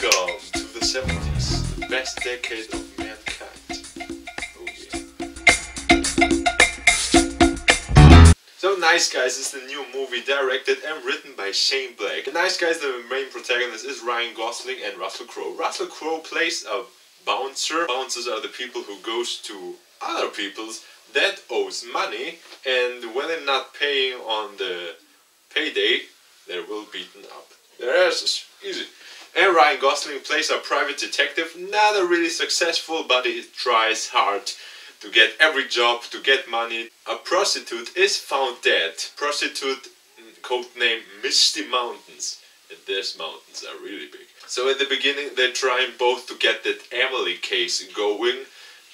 Welcome to the 70s, the best decade of mankind. Oh yeah. So Nice Guys is the new movie directed and written by Shane Black. In Nice Guys, the main protagonist is Ryan Gosling and Russell Crowe. Russell Crowe plays a bouncer. Bouncers are the people who goes to other people's that owes money, and when they're not paying on the payday, they will be beaten up. That's easy. And Ryan Gosling plays a private detective, not a really successful, but he tries hard to get every job, to get money. A prostitute is found dead. Prostitute, codename Misty Mountains. And these mountains are really big. So at the beginning they're trying both to get that Emily case going,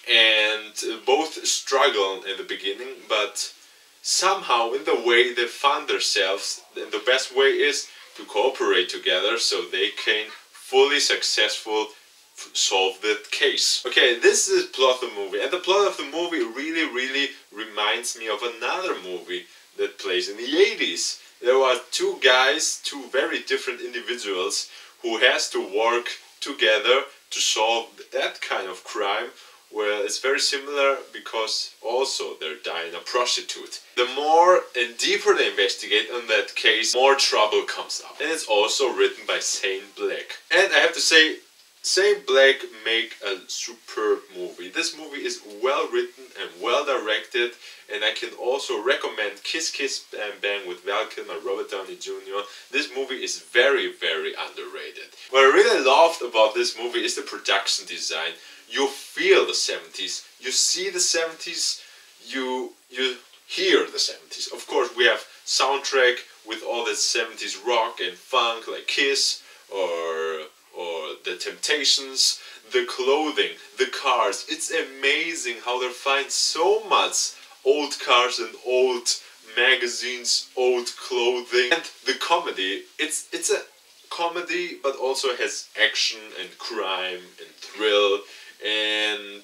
and both struggle in the beginning, but somehow in the way they found themselves, the best way is to cooperate together so they can fully successful solve that case. Okay, this is the plot of the movie, and the plot of the movie really reminds me of another movie that plays in the 80s. There were two guys, two very different individuals who has to work together to solve that kind of crime. Well, it's very similar because also they're dying a prostitute. The more and deeper they investigate on that case, more trouble comes up. And it's also written by Shane Black. And I have to say, Shane Black make a superb movie. This movie is well written and well directed, and I can also recommend Kiss Kiss Bang Bang with Val Kilmer and Robert Downey Jr. This movie is very underrated. What I really loved about this movie is the production design. You feel the 70s, you see the 70s, you hear the 70s. Of course we have soundtrack with all that 70s rock and funk like Kiss or the Temptations, the clothing, the cars. It's amazing how they find so much old cars and old magazines, old clothing. And the comedy, it's a comedy but also has action and crime and thrill. And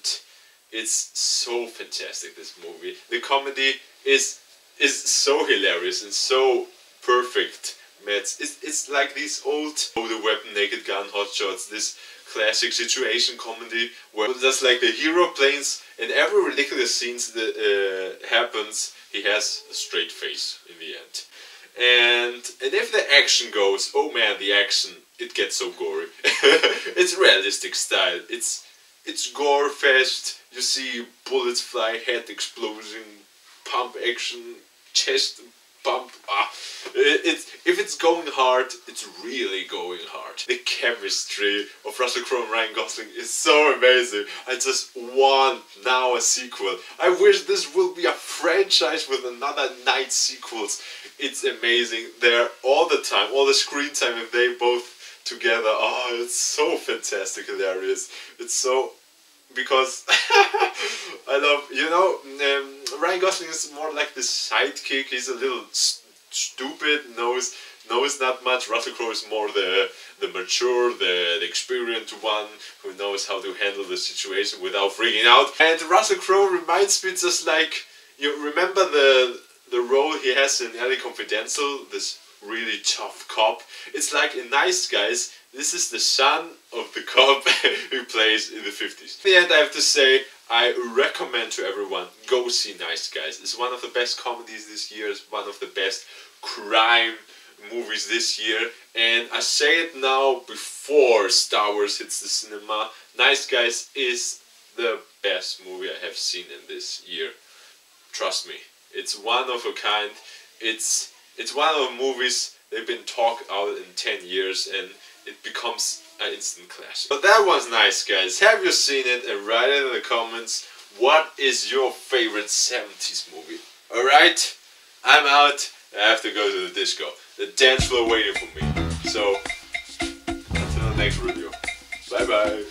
it's so fantastic, this movie. The comedy is so hilarious and so perfect. It's like these old The Weapon, Naked Gun, Hot Shots, this classic situation comedy where just like the hero plays in every ridiculous scenes that happens, he has a straight face in the end. And if the action goes, oh man, the action, it gets so gory. It's realistic style. It's gore fest, you see bullets fly, head explosion, pump action, chest pump. If it's going hard, it's really going hard. The chemistry of Russell Crowe and Ryan Gosling is so amazing. I just want now a sequel. I wish this will be a franchise with another 9 sequels. It's amazing. They're all the time, all the screen time, if they both together. Oh, it's so fantastic, hilarious. It's so, because I love, you know, Ryan Gosling is more like the sidekick. He's a little stupid, knows not much. Russell Crowe is more the mature, the experienced one who knows how to handle the situation without freaking out. And Russell Crowe reminds me just like, you remember the role he has in LA Confidential, this really tough cop. It's like in Nice Guys, this is the son of the cop who plays in the 50s. In the end, I have to say, I recommend to everyone, go see Nice Guys. It's one of the best comedies this year, it's one of the best crime movies this year. And I say it now before Star Wars hits the cinema, Nice Guys is the best movie I have seen in this year. Trust me, it's one of a kind. It's one of the movies they've been talked out in 10 years and it becomes an instant classic. But that was Nice Guys. Have you seen it? And write it in the comments. What is your favorite 70s movie? Alright, I'm out. I have to go to the disco. The dance floor waiting for me. So, until the next video. Bye bye.